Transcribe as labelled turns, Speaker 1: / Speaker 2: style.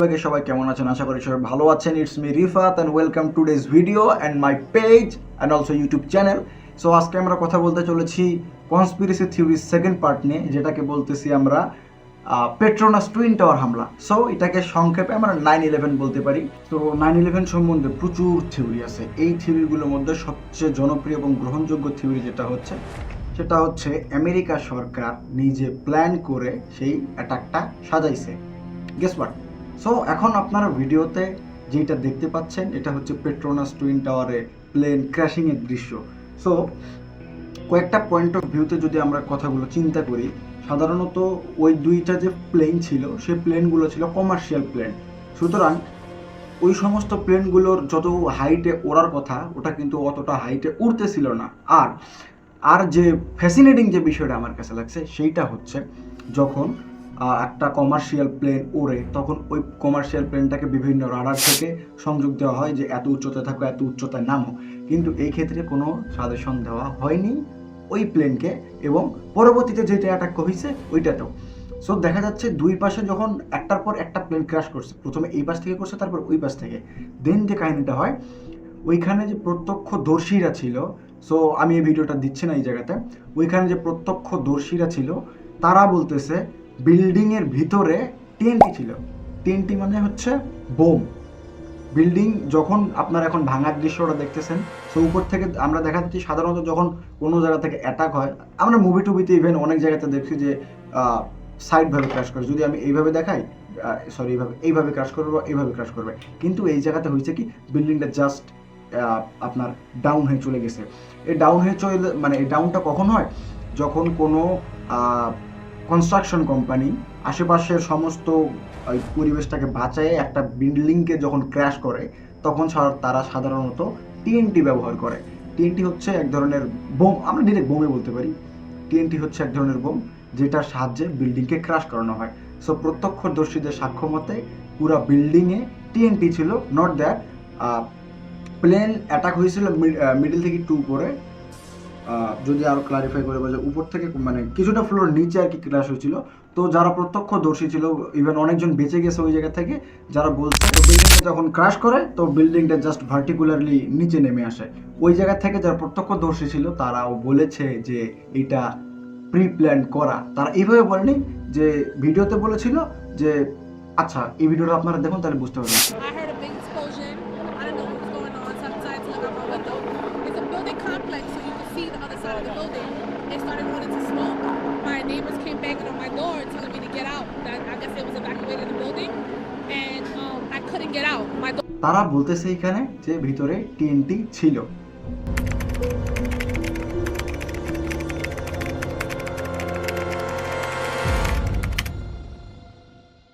Speaker 1: থেকে সবাই কেমন আছেন? আশা করি সবাই ভালো আছেন। It's me Rifat and welcome to days video and my page and also YouTube channel. So আজকে আমরা কথা বলতে চলেছি কনস্পিরেসি থিওরির সেকেন্ড পার্ট নিয়ে, যেটাকে বলতেছি আমরা পেট্রোনাস টুইন টাওয়ার হামলা। সো এটাকে সংক্ষেপে আমরা 9/11 বলতে পারি। তো 9/11 সম্বন্ধে প্রচুর থিওরি আছে। এই থিওরিগুলোর মধ্যে সবচেয়ে জনপ্রিয় এবং গ্রহণযোগ্য থিওরি সেটা হচ্ছে আমেরিকা সরকার নিজে প্ল্যান করে সেই অ্যাটাকটা সাজাইছে। Guess what? সো এখন আপনারা ভিডিওতে যেটা দেখতে পাচ্ছেন এটা হচ্ছে পেট্রোনাস টুইন টাওয়ারে প্লেন ক্র্যাশিংয়ের দৃশ্য। সো কয়েকটা পয়েন্ট অফ ভিউতে যদি আমরা কথাগুলো চিন্তা করি, সাধারণত ওই দুইটা যে প্লেন ছিল সেই প্লেনগুলো ছিল কমার্শিয়াল প্লেন। সুতরাং ওই সমস্ত প্লেনগুলোর যত হাইটে ওড়ার কথা ওটা কিন্তু অতটা হাইটে উড়তেছিল না। আর যে ফ্যাসিনেটিং যে বিষয়টা আমার কাছে লাগছে সেইটা হচ্ছে, যখন একটা কমার্শিয়াল প্লেন ওড়ে তখন ওই কমার্শিয়াল প্লেনটাকে বিভিন্ন রাডার থেকে সংযোগ দেওয়া হয় যে এত উচ্চতায় থাকো, এত উচ্চতায় নামো, কিন্তু এই ক্ষেত্রে কোনো সাজেশন দেওয়া হয়নি ওই প্লেনকে, এবং পরবর্তীতে যেটা অ্যাটাক হয়েছে ওইটাতেও। সো দেখা যাচ্ছে দুই পাশে যখন একটার পর একটা প্লেন ক্র্যাশ করছে, প্রথমে এই পাশ থেকে করছে তারপর ওই পাশ থেকে, দেন যে কাহিনীটা হয় ওইখানে যে প্রত্যক্ষদর্শীরা ছিল, সো আমি এই ভিডিওটা দিচ্ছি না এই জায়গাতে, ওইখানে যে প্রত্যক্ষদর্শীরা ছিল তারা বলতেছে বিল্ডিংয়ের ভিতরে টিএনটি ছিল। টিএনটি মানে হচ্ছে বোম। বিল্ডিং যখন আপনার এখন ভাঙার দৃশ্যটা দেখতেছেন, সো উপর থেকে আমরা দেখা যাচ্ছি সাধারণত যখন কোনো জায়গা থেকে অ্যাটাক হয়, আমরা মুভি টুভিতে ইভেন অনেক জায়গাতে দেখছি যে সাইডভাবে ক্র্যাশ করে, যদি আমি এইভাবে দেখাই, সরি এইভাবে ক্র্যাশ করবে বা এইভাবে ক্র্যাশ করবে, কিন্তু এই জায়গাতে হয়েছে কি বিল্ডিংটা জাস্ট আপনার ডাউন হয়ে চলে গেছে। এই ডাউন হয়ে চলে মানে এই ডাউনটা কখন হয়? যখন কোনো কনস্ট্রাকশন কোম্পানি আশেপাশের সমস্ত পরিবেশটাকে বাঁচায় একটা বিল্ডিংকে যখন ক্র্যাশ করে, তখন তারা সাধারণত টিএনটি ব্যবহার করে। টিএনটি হচ্ছে এক ধরনের বোম, আমরা ডিরেক্ট বোমে বলতে পারি। টিএনটি হচ্ছে এক ধরনের বোম যেটার সাহায্যে বিল্ডিংকে ক্র্যাশ করানো হয়। সো প্রত্যক্ষদর্শীদের সাক্ষ্য মতে পুরো বিল্ডিংয়ে টিএনটি ছিল, নট দ্যাট প্লেন অ্যাটাক হয়েছিল মিডল থেকে একটু উপরে। যদি আরও ক্লারিফাই করে বলে উপর থেকে মানে কিছুটা ফ্লোর নিচে আর কি ক্র্যাশ হয়েছিল। তো যারা প্রত্যক্ষদর্শী ছিল, ইভেন অনেকজন বেঁচে গেছে ওই জায়গা থেকে, যারা বলছে বিল্ডিংটা যখন ক্র্যাশ করে তো বিল্ডিংটা জাস্ট ভার্টিকুলারলি নিচে নেমে আসে। ওই জায়গা থেকে যারা প্রত্যক্ষদর্শী ছিল তারাও বলেছে যে এটা প্রি প্ল্যান করা। তারা এইভাবে বলেনি, যে ভিডিওতে বলেছিল যে আচ্ছা এই ভিডিওটা আপনারা দেখুন তাহলে বুঝতে পারবেন।
Speaker 2: It started running to smoke. My neighbors came banging on my door telling me to get out. I guess it was evacuated the building, and I couldn't get out.
Speaker 1: তারা বলতেছে এখানে যে ভিতরে টিএনটি ছিল।